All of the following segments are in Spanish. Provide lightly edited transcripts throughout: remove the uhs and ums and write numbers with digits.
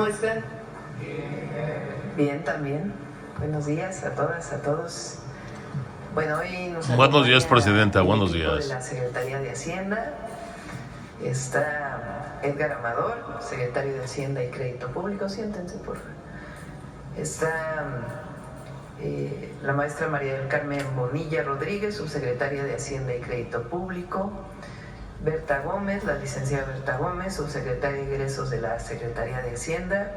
¿Cómo están? Bien, también. Buenos días a todas, a todos. Bueno, hoy nos Buenos días, Presidenta. Buenos días. días. De la Secretaría de Hacienda está Edgar Amador, secretario de Hacienda y Crédito Público. Siéntense, por favor. Está la maestra María del Carmen Bonilla Rodríguez, subsecretaria de Hacienda y Crédito Público. Berta Gómez, la licenciada Berta Gómez, subsecretaria de Egresos de la Secretaría de Hacienda,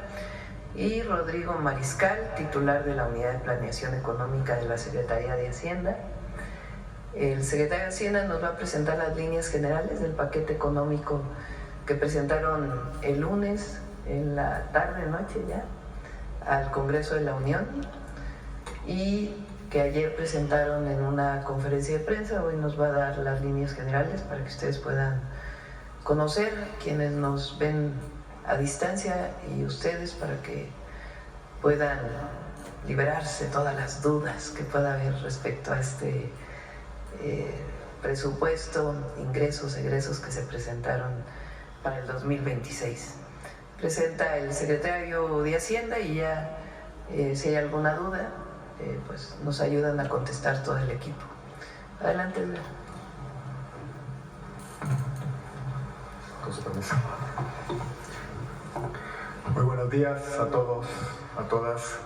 y Rodrigo Mariscal, titular de la Unidad de Planeación Económica de la Secretaría de Hacienda. El secretario de Hacienda nos va a presentar las líneas generales del paquete económico que presentaron el lunes en la tarde, noche ya, al Congreso de la Unión, y que ayer presentaron en una conferencia de prensa. Hoy nos va a dar las líneas generales para que ustedes puedan conocer, quienes nos ven a distancia, y ustedes para que puedan liberarse todas las dudas que pueda haber respecto a este presupuesto, ingresos, egresos que se presentaron para el 2026. Presenta el secretario de Hacienda y ya si hay alguna duda, pues nos ayudan a contestar todo el equipo. Adelante, Edgar. Con su permiso. Muy buenos días a todos, a todas.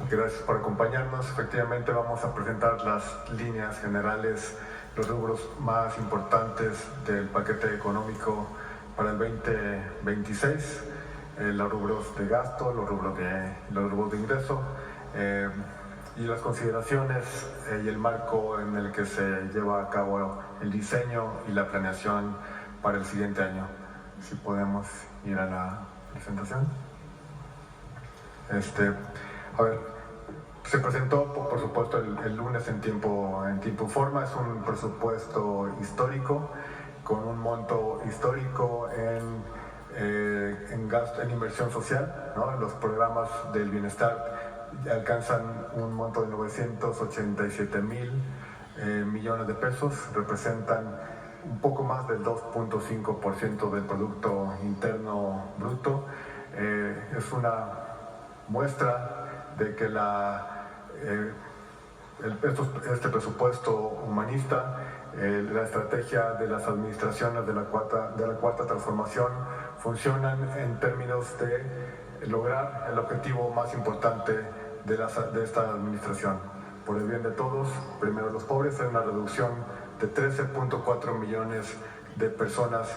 Gracias por acompañarnos. Efectivamente vamos a presentar las líneas generales, los rubros más importantes del paquete económico para el 2026, los rubros de gasto, los rubros de ingreso, y las consideraciones y el marco en el que se lleva a cabo el diseño y la planeación para el siguiente año. Si podemos ir a la presentación. A ver, se presentó por supuesto el lunes en tiempo y forma. Es un presupuesto histórico con un monto histórico en gasto, en inversión social, ¿no? Los programas del bienestar alcanzan un monto de 987,000 millones de pesos, representan un poco más del 2.5% del Producto Interno Bruto. Es una muestra de que este presupuesto humanista, la estrategia de las administraciones de la cuarta transformación funcionan en términos de lograr el objetivo más importante de esta administración. Por el bien de todos, primero los pobres, hay una reducción de 13.4 millones de personas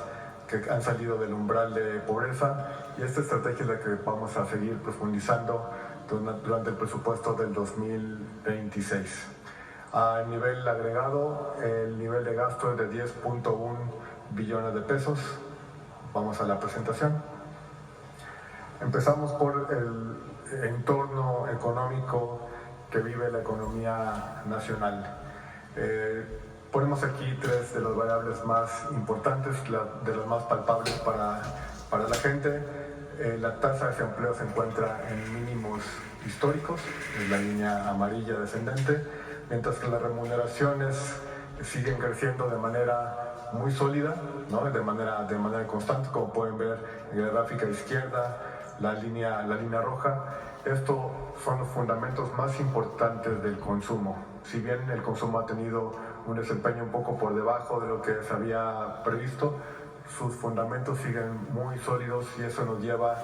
que han salido del umbral de pobreza, y esta estrategia es la que vamos a seguir profundizando durante el presupuesto del 2026. A nivel agregado, el nivel de gasto es de 10.1 billones de pesos. Vamos a la presentación. Empezamos por el entorno económico que vive la economía nacional. Ponemos aquí tres de las variables más importantes, de las más palpables para la gente. La tasa de desempleo se encuentra en mínimos históricos, es la línea amarilla descendente, mientras que las remuneraciones siguen creciendo de manera muy sólida, ¿no? de manera constante, como pueden ver en la gráfica izquierda, la línea roja. Estos son los fundamentos más importantes del consumo. Si bien el consumo ha tenido un desempeño un poco por debajo de lo que se había previsto, sus fundamentos siguen muy sólidos, y eso nos lleva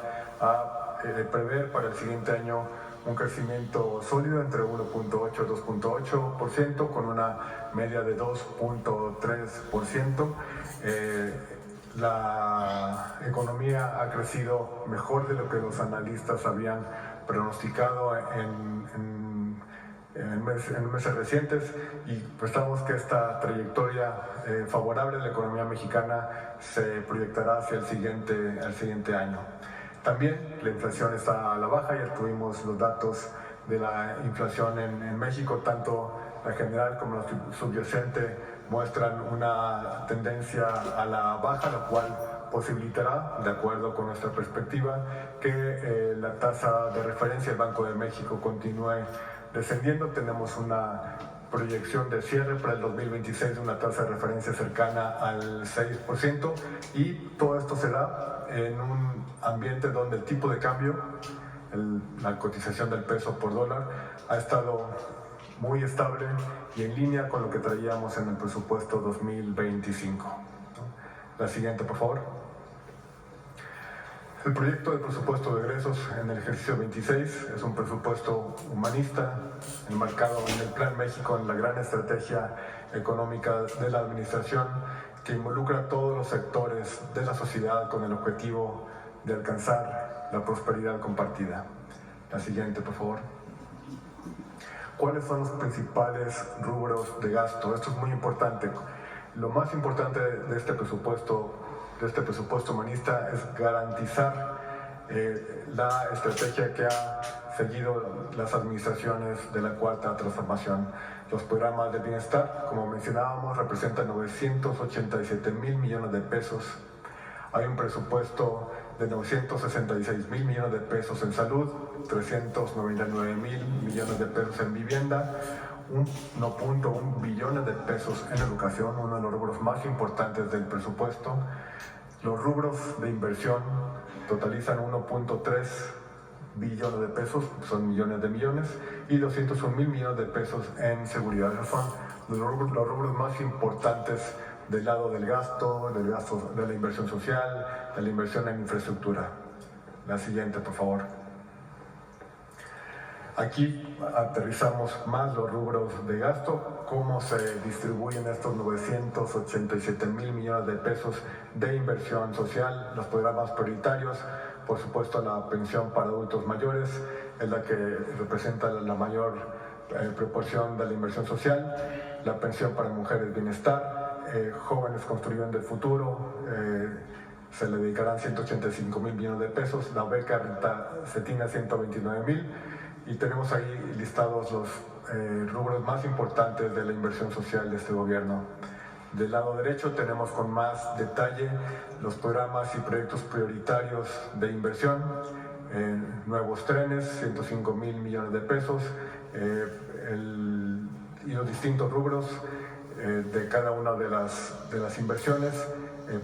a prever para el siguiente año un crecimiento sólido entre 1.8 y 2.8%, con una media de 2.3%. La economía ha crecido mejor de lo que los analistas habían pronosticado en meses recientes, y pensamos que esta trayectoria favorable de la economía mexicana se proyectará hacia el siguiente año. También la inflación está a la baja. Ya tuvimos los datos de la inflación en México, tanto la general como la subyacente muestran una tendencia a la baja, la cual posibilitará, de acuerdo con nuestra perspectiva, que la tasa de referencia del Banco de México continúe descendiendo. Tenemos una proyección de cierre para el 2026 de una tasa de referencia cercana al 6%, y todo esto se da en un ambiente donde el tipo de cambio, la cotización del peso por dólar, ha estado muy estable y en línea con lo que traíamos en el presupuesto 2025. La siguiente, por favor. El proyecto de presupuesto de egresos en el ejercicio 26 es un presupuesto humanista, enmarcado en el Plan México, en la gran estrategia económica de la administración, que involucra a todos los sectores de la sociedad con el objetivo de alcanzar la prosperidad compartida. La siguiente, por favor. ¿Cuáles son los principales rubros de gasto? Esto es muy importante. Lo más importante de este presupuesto humanista es garantizar la estrategia que ha seguido las administraciones de la Cuarta Transformación. Los programas de bienestar, como mencionábamos, representan 987,000 millones de pesos. Hay un presupuesto de 966,000 millones de pesos en salud, 399,000 millones de pesos en vivienda, 1.1 billones de pesos en educación, uno de los rubros más importantes del presupuesto. Los rubros de inversión totalizan 1.3 billones de pesos, son millones de millones, y 201,000 millones de pesos en seguridad. Esos son los rubros más importantes del lado del gasto de la inversión social, de la inversión en infraestructura. La siguiente, por favor. Aquí aterrizamos más los rubros de gasto, cómo se distribuyen estos 987,000 millones de pesos de inversión social, los programas prioritarios. Por supuesto, la pensión para adultos mayores es la que representa la mayor proporción de la inversión social, la pensión para mujeres bienestar, jóvenes construyendo el futuro, se le dedicarán 185,000 millones de pesos, la beca renta Cetina 129,000, y tenemos ahí listados los rubros más importantes de la inversión social de este gobierno. Del lado derecho tenemos con más detalle los programas y proyectos prioritarios de inversión, nuevos trenes, 105,000 millones de pesos, y los distintos rubros de cada una de las inversiones.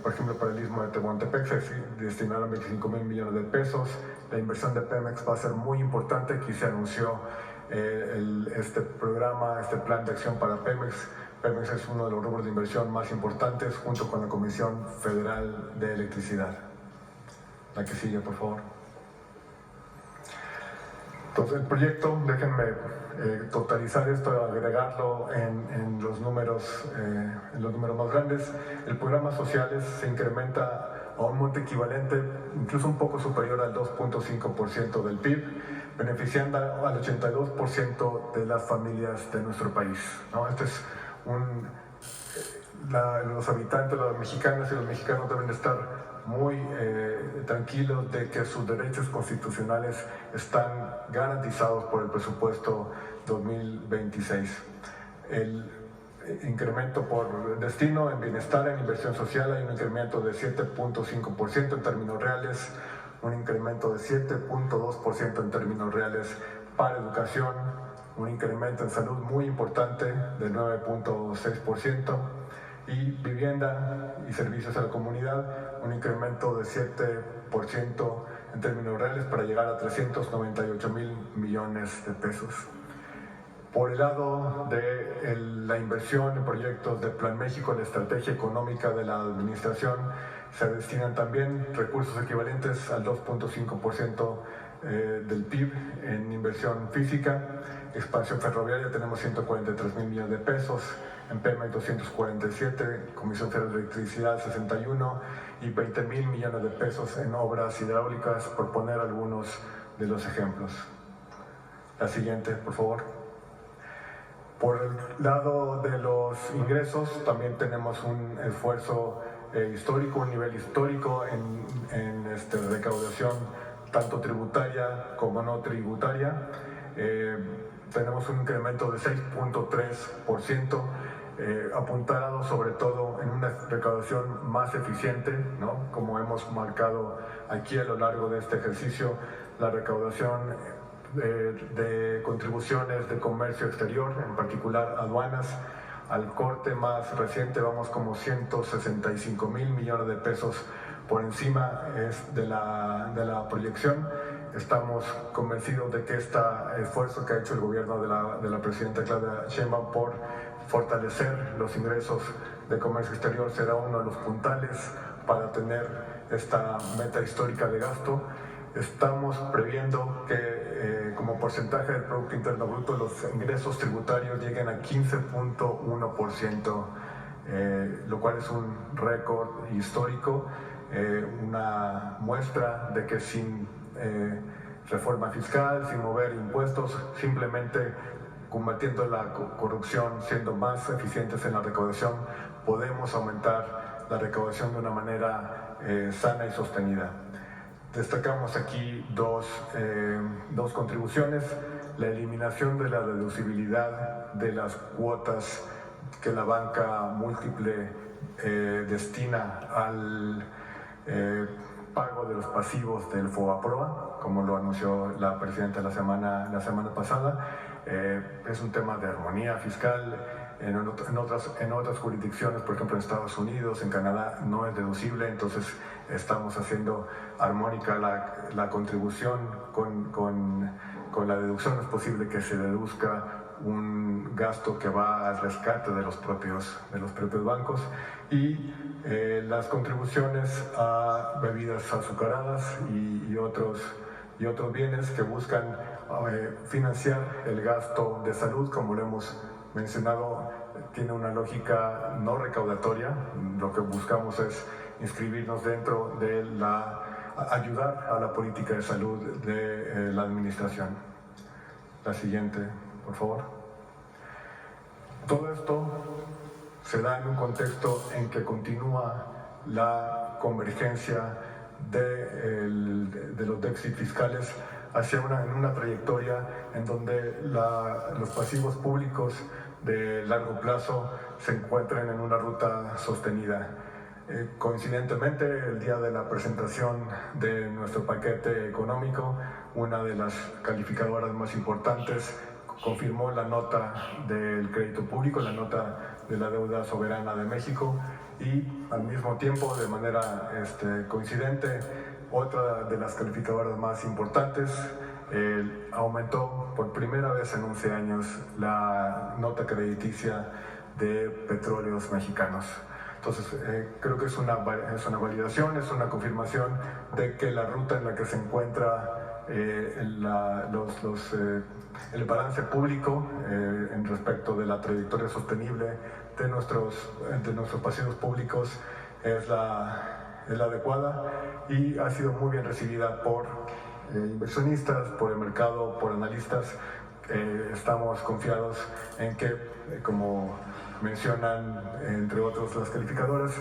Por ejemplo, para el Istmo de Tehuantepec se destinaron 25,000 millones de pesos. La inversión de Pemex va a ser muy importante. Aquí se anunció este programa, este plan de acción para Pemex. Pemex es uno de los rubros de inversión más importantes, junto con la Comisión Federal de Electricidad. La que sigue, por favor. Entonces, el proyecto, déjenme totalizar esto, agregarlo en los números más grandes. El programa sociales se incrementa a un monto equivalente, incluso un poco superior al 2.5% del PIB, beneficiando al 82% de las familias de nuestro país, ¿no? Este es los habitantes, las mexicanas y los mexicanos deben estar muy tranquilos de que sus derechos constitucionales están garantizados por el presupuesto 2026. El incremento por destino en bienestar, en inversión social, hay un incremento de 7.5% en términos reales, un incremento de 7.2% en términos reales para educación, un incremento en salud muy importante de 9.6%, y vivienda y servicios a la comunidad, un incremento de 7% en términos reales para llegar a 398,000 millones de pesos. Por el lado de la inversión en proyectos de Plan México, la estrategia económica de la administración, se destinan también recursos equivalentes al 2.5% del PIB en inversión física. Expansión ferroviaria tenemos 143,000 millones de pesos, en Pemex 247, Comisión Federal de Electricidad 61 y 20,000 millones de pesos en obras hidráulicas, por poner algunos de los ejemplos. La siguiente, por favor. Por el lado de los ingresos, también tenemos un esfuerzo histórico, un nivel histórico en recaudación tanto tributaria como no tributaria. Tenemos un incremento de 6.3%, apuntado sobre todo en una recaudación más eficiente, ¿no? Como hemos marcado aquí a lo largo de este ejercicio, la recaudación de contribuciones de comercio exterior, en particular aduanas. Al corte más reciente vamos como 165,000 millones de pesos por encima de la proyección. Estamos convencidos de que este esfuerzo que ha hecho el gobierno de la presidenta Claudia Sheinbaum por fortalecer los ingresos de comercio exterior será uno de los puntales para tener esta meta histórica de gasto. Estamos previendo que como porcentaje del Producto Interno Bruto los ingresos tributarios lleguen a 15.1%, lo cual es un récord histórico, una muestra de que sin reforma fiscal, sin mover impuestos, simplemente combatiendo la corrupción, siendo más eficientes en la recaudación, podemos aumentar la recaudación de una manera sana y sostenida. Destacamos aquí dos contribuciones: la eliminación de la deducibilidad de las cuotas que la banca múltiple destina al pago de los pasivos del FOBAPROA, como lo anunció la presidenta la semana pasada. Es un tema de armonía fiscal. En otras jurisdicciones, por ejemplo en Estados Unidos, en Canadá, no es deducible, entonces estamos haciendo armónica la contribución con la deducción. Es posible que se deduzca un gasto que va al rescate de los propios bancos, y las contribuciones a bebidas azucaradas y otros bienes que buscan financiar el gasto de salud, como lo hemos mencionado, tiene una lógica no recaudatoria. Lo que buscamos es inscribirnos dentro de ayudar a la política de salud de la administración. La siguiente, por favor. Todo esto se da en un contexto en que continúa la convergencia de los déficits fiscales hacia una trayectoria en donde los pasivos públicos de largo plazo se encuentran en una ruta sostenida. Coincidentemente, el día de la presentación de nuestro paquete económico, una de las calificadoras más importantes confirmó la nota del crédito público, la nota de la deuda soberana de México, y al mismo tiempo, de manera coincidente, otra de las calificadoras más importantes aumentó por primera vez en 11 años la nota crediticia de Petróleos Mexicanos. Entonces, creo que es una validación, es una confirmación de que la ruta en la que se encuentra el balance público en respecto de la trayectoria sostenible de nuestros pasivos públicos es la adecuada, y ha sido muy bien recibida por inversionistas, por el mercado, por analistas. Estamos confiados en que, como mencionan entre otros las calificadoras,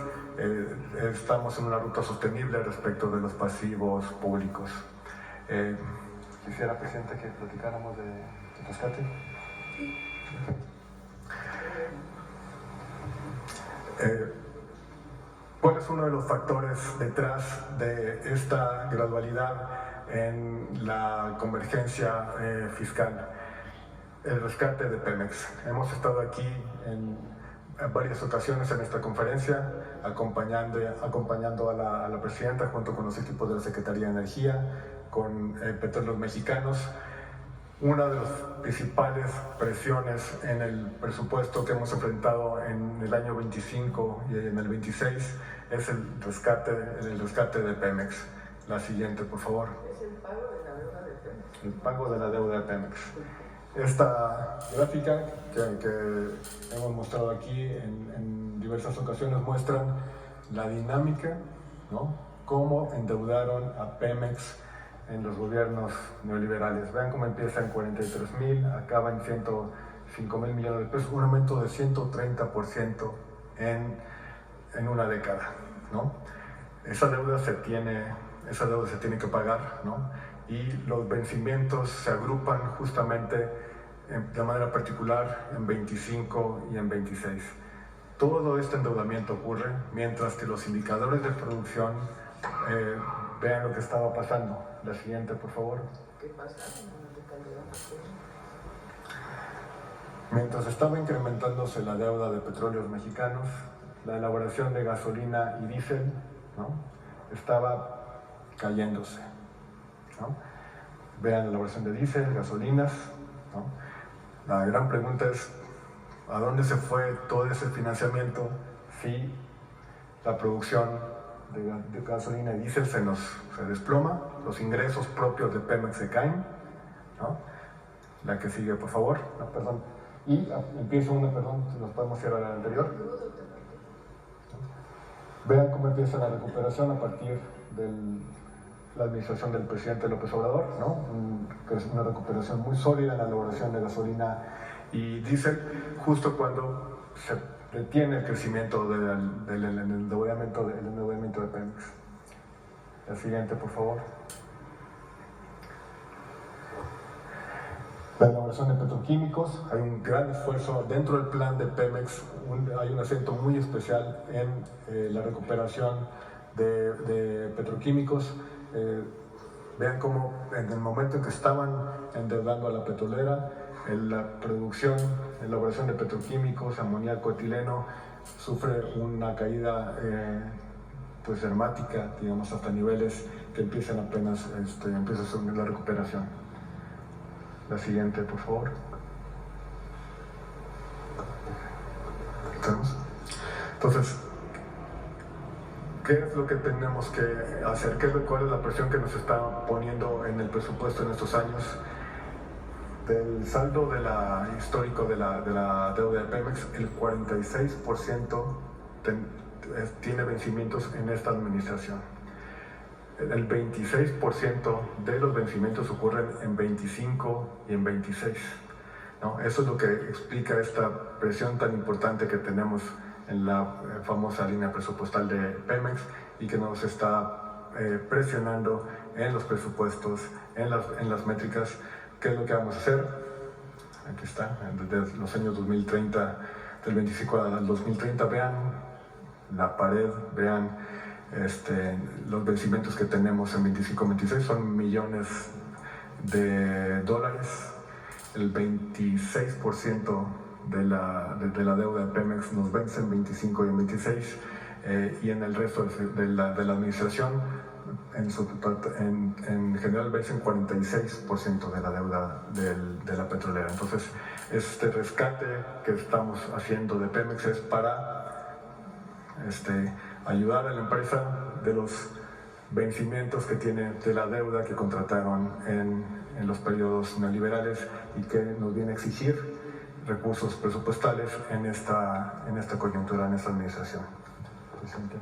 estamos en una ruta sostenible respecto de los pasivos públicos. Quisiera, Presidenta, que platicáramos de rescate. ¿Cuál es uno de los factores detrás de esta gradualidad en la convergencia fiscal? El rescate de Pemex. Hemos estado aquí en varias ocasiones en esta conferencia acompañando a la presidenta junto con los equipos de la Secretaría de Energía, con Petróleos Mexicanos. Una de las principales presiones en el presupuesto que hemos enfrentado en el año 25 y en el 26 es el rescate de Pemex. La siguiente, por favor. Es el pago de la deuda de Pemex. El pago de la deuda de Pemex. Esta gráfica que hemos mostrado aquí en diversas ocasiones muestran la dinámica, ¿no? Cómo endeudaron a Pemex en los gobiernos neoliberales. Vean cómo empieza en 43,000, acaba en 105,000 millones de pesos, un aumento de 130% en una década, ¿no? Esa deuda se tiene que pagar, ¿no? Y los vencimientos se agrupan justamente de manera particular en 25 y en 26. Todo este endeudamiento ocurre mientras que los indicadores de producción vean lo que estaba pasando. La siguiente, por favor. ¿Qué pasa? Mientras estaba incrementándose la deuda de petróleos mexicanos, la elaboración de gasolina y diésel, ¿no?, estaba cayéndose, ¿no? Vean la elaboración de diésel, gasolinas, ¿no? La gran pregunta es, ¿a dónde se fue todo ese financiamiento si la producción de gasolina y diésel se desploma, los ingresos propios de Pemex se caen, ¿no? La que sigue, por favor. No, perdón. Y empiezo una, perdón, si nos podemos ir a la anterior. Vean cómo empieza la recuperación a partir de la administración del presidente López Obrador, ¿no? Que es una recuperación muy sólida en la elaboración de gasolina y diésel, justo cuando se detiene el crecimiento del endeudamiento de Pemex. La siguiente, por favor. La elaboración de petroquímicos, hay un gran esfuerzo dentro del plan de Pemex, hay un acento muy especial en la recuperación de petroquímicos. Vean cómo en el momento en que estaban endeudando a la petrolera, la producción, la elaboración de petroquímicos, amoníaco, etileno, sufre una caída pues dramática, digamos, hasta niveles que empiezan apenas, empieza a subir la recuperación. La siguiente, por favor. ¿Estamos? Entonces, ¿qué es lo que tenemos que hacer? ¿Cuál es la presión que nos está poniendo en el presupuesto en estos años? Del saldo histórico de la deuda de Pemex, el 46% tiene vencimientos en esta administración. El 26% de los vencimientos ocurren en 25 y en 26, ¿no? Eso es lo que explica esta presión tan importante que tenemos en la famosa línea presupuestal de Pemex y que nos está presionando en los presupuestos, en las métricas. ¿Qué es lo que vamos a hacer? Aquí está, desde los años 2030, del 25 al 2030, vean la pared, vean los vencimientos que tenemos en 25-26, son millones de dólares. El 26% de la deuda de Pemex nos vence en 25 y en 26, y en el resto de la administración en general vencen 46% de la deuda de la petrolera. Entonces, este rescate que estamos haciendo de Pemex es para ayudar a la empresa de los vencimientos que tiene de la deuda que contrataron en los periodos neoliberales y que nos viene a exigir recursos presupuestales en esta coyuntura, en esta administración. Presidente.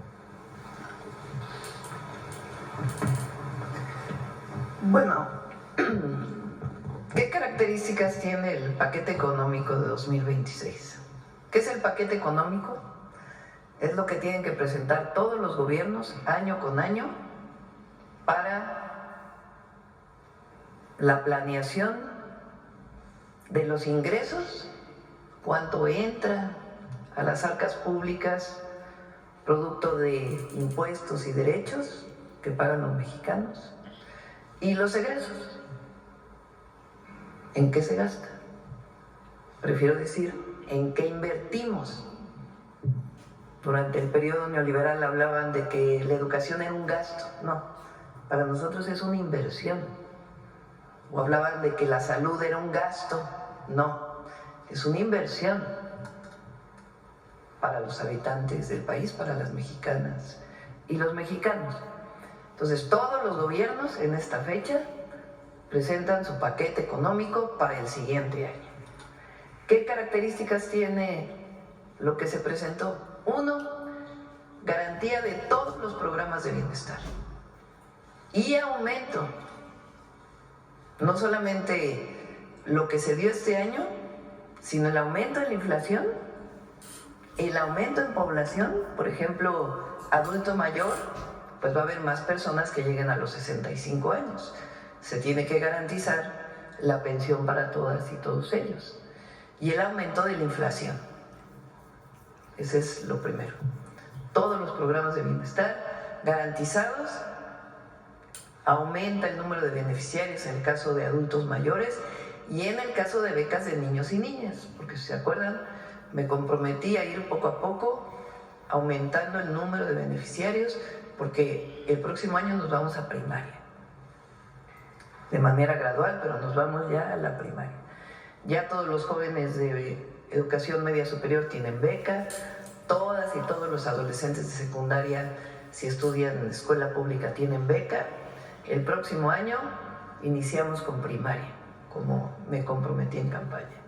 Bueno, ¿qué características tiene el paquete económico de 2026? ¿Qué es el paquete económico? Es lo que tienen que presentar todos los gobiernos año con año para la planeación de los ingresos, cuánto entra a las arcas públicas producto de impuestos y derechos que pagan los mexicanos, y los egresos, ¿en qué se gasta? Prefiero decir, ¿en qué invertimos? Durante el periodo neoliberal hablaban de que la educación era un gasto. No, para nosotros es una inversión. O hablaban de que la salud era un gasto. No, es una inversión para los habitantes del país, para las mexicanas y los mexicanos. Entonces, todos los gobiernos en esta fecha presentan su paquete económico para el siguiente año. ¿Qué características tiene lo que se presentó? Uno, garantía de todos los programas de bienestar y aumento, no solamente lo que se dio este año, sino el aumento de la inflación, el aumento en población. Por ejemplo, adulto mayor, pues va a haber más personas que lleguen a los 65 años. Se tiene que garantizar la pensión para todas y todos ellos. Y el aumento de la inflación. Ese es lo primero. Todos los programas de bienestar garantizados Aumenta el número de beneficiarios en el caso de adultos mayores y en el caso de becas de niños y niñas, porque si se acuerdan, me comprometí a ir poco a poco aumentando el número de beneficiarios, porque el próximo año nos vamos a primaria, de manera gradual, pero nos vamos ya a la primaria. Ya todos los jóvenes de educación media superior tienen beca, todas y todos los adolescentes de secundaria, si estudian en escuela pública, tienen beca. El próximo año iniciamos con primaria, como me comprometí en campaña.